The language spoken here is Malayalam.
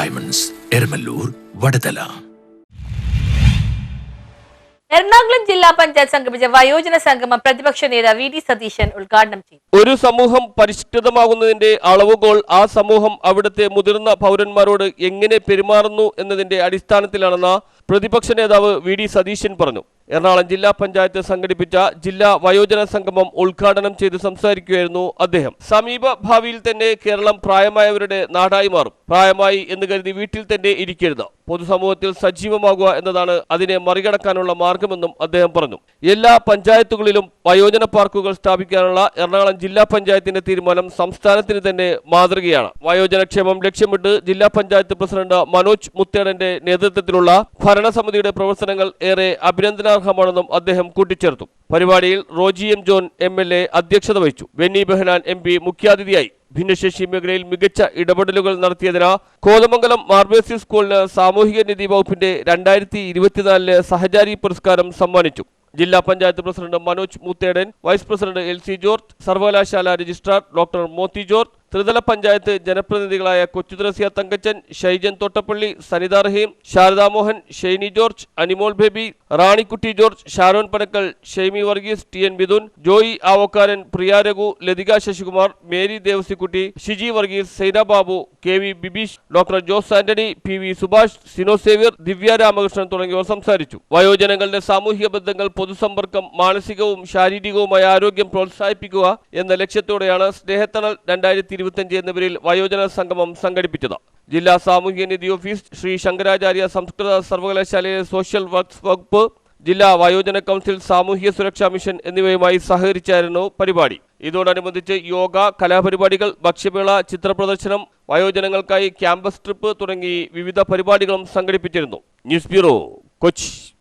ഡയമണ്ട്സ്, എരമല്ലൂർ, വടതല. എറണാകുളം ജില്ലാ പഞ്ചായത്ത് സംഘടിപ്പിച്ച വയോജന സംഗമം പ്രതിപക്ഷ നേതാവ് വി.ഡി. സതീശൻ ഉദ്ഘാടനം ചെയ്തു. ഒരു സമൂഹം പരിഷ്കൃതമാകുന്നതിന്റെ അളവുകോൽ ആ സമൂഹം അവിടുത്തെ മുതിർന്ന പൗരന്മാരോട് എങ്ങനെ പെരുമാറുന്നു എന്നതിന്റെ അടിസ്ഥാനത്തിലാണെന്ന് പ്രതിപക്ഷ നേതാവ് വി.ഡി. സതീശൻ പറഞ്ഞു. എറണാകുളം ജില്ലാ പഞ്ചായത്ത് സംഘടിപ്പിച്ച ജില്ലാ വയോജന സംഗമം ഉദ്ഘാടനം ചെയ്ത് സംസാരിക്കുകയായിരുന്നു അദ്ദേഹം. സമീപ ഭാവിയിൽ തന്നെ കേരളം പ്രായമായവരുടെ നാടായി മാറും. പ്രായമായി എന്ന് കരുതി വീട്ടിൽ തന്നെ ഇരിക്കരുത്. പൊതുസമൂഹത്തിൽ സജീവമാകുക എന്നതാണ് അതിനെ മറികടക്കാനുള്ള മാർഗമെന്നും അദ്ദേഹം പറഞ്ഞു. എല്ലാ പഞ്ചായത്തുകളിലും വയോജന പാർക്കുകൾ സ്ഥാപിക്കാനുള്ള എറണാകുളം ജില്ലാ പഞ്ചായത്തിന്റെ തീരുമാനം സംസ്ഥാനത്തിന് തന്നെ മാതൃകയാണ്. വയോജനക്ഷേമം ലക്ഷ്യമിട്ട് ജില്ലാ പഞ്ചായത്ത് പ്രസിഡന്റ് മനോജ് മുത്തേടന്റെ നേതൃത്വത്തിലുള്ള ഭരണസമിതിയുടെ പ്രവർത്തനങ്ങൾ ഏറെ അഭിനന്ദനാർഹമാണെന്നും അദ്ദേഹം കൂട്ടിച്ചേർത്തു. പരിപാടിയിൽ റോജി എം ജോൺ MLA അധ്യക്ഷത വഹിച്ചു. ബെന്നി ബെഹനാൻ MP മുഖ്യാതിഥിയായി. ഭിന്നശേഷി മേഖലയിൽ മികച്ച ഇടപെടലുകൾ നടത്തിയതിന് കോതമംഗലം മാർബേസി സ്കൂളിന് സാമൂഹിക നീതി വകുപ്പിന്റെ 2024 സഹചാരി പുരസ്കാരം സമ്മാനിച്ചു. ജില്ലാ panchayat president Manoj Muthedan, vice president LC George, സർവകലാശാല രജിസ്ട്രാർ ഡോക്ടർ മോത്തി ജോർജ്, ത്രിതല പഞ്ചായത്ത് ജനപ്രതിനിധികളായ Kochudrasya Thankachan, Shaijan Thottappally, Sanitha Rahim, Saradamohan, Shainy George, Animol Baby, Ranikutty George, Sharon Panackal, Shaimy Varghese, TN Bidun, Joy Avakkaran, Priya Raghu, Lathika Sasikumar, Mary Devasikutty, Shiji Varghese, Saina Babu, KV Bibeesh, doctor Jose Antony, PV Subhash, Sino Xavier, ദിവ്യ രാമകൃഷ്ണൻ തുടങ്ങിയവർ സംസാരിച്ചു. വയോജനങ്ങളുടെ സാമൂഹിക ബന്ധങ്ങൾ, പൊതുസമ്പർക്കം, മാനസികവും ശാരീരികവുമായ ആരോഗ്യം പ്രോത്സാഹിപ്പിക്കുക എന്ന ലക്ഷ്യത്തോടെയാണ് സ്നേഹത്തണൽ 2025 എന്ന പേരിൽ വയോജന സംഗമം സംഘടിപ്പിച്ചത്. ജില്ലാ സാമൂഹിക നീതി ഓഫീസ്, ശ്രീ ശങ്കരാചാര്യ സംസ്കൃത സർവകലാശാലയിലെ സോഷ്യൽ വർക്ക്സ് വകുപ്പ്, ജില്ലാ വയോജന കൗൺസിൽ, സാമൂഹ്യ സുരക്ഷാ മിഷൻ എന്നിവയുമായി സഹകരിച്ചായിരുന്നു പരിപാടി. ഇതോടനുബന്ധിച്ച് യോഗ, കലാപരിപാടികൾ, ഭക്ഷ്യമേള, ചിത്രപ്രദർശനം, വയോജനങ്ങൾക്കായി ക്യാമ്പസ് ട്രിപ്പ് തുടങ്ങി വിവിധ പരിപാടികളും സംഘടിപ്പിച്ചിരുന്നു. News bureau, Kochi.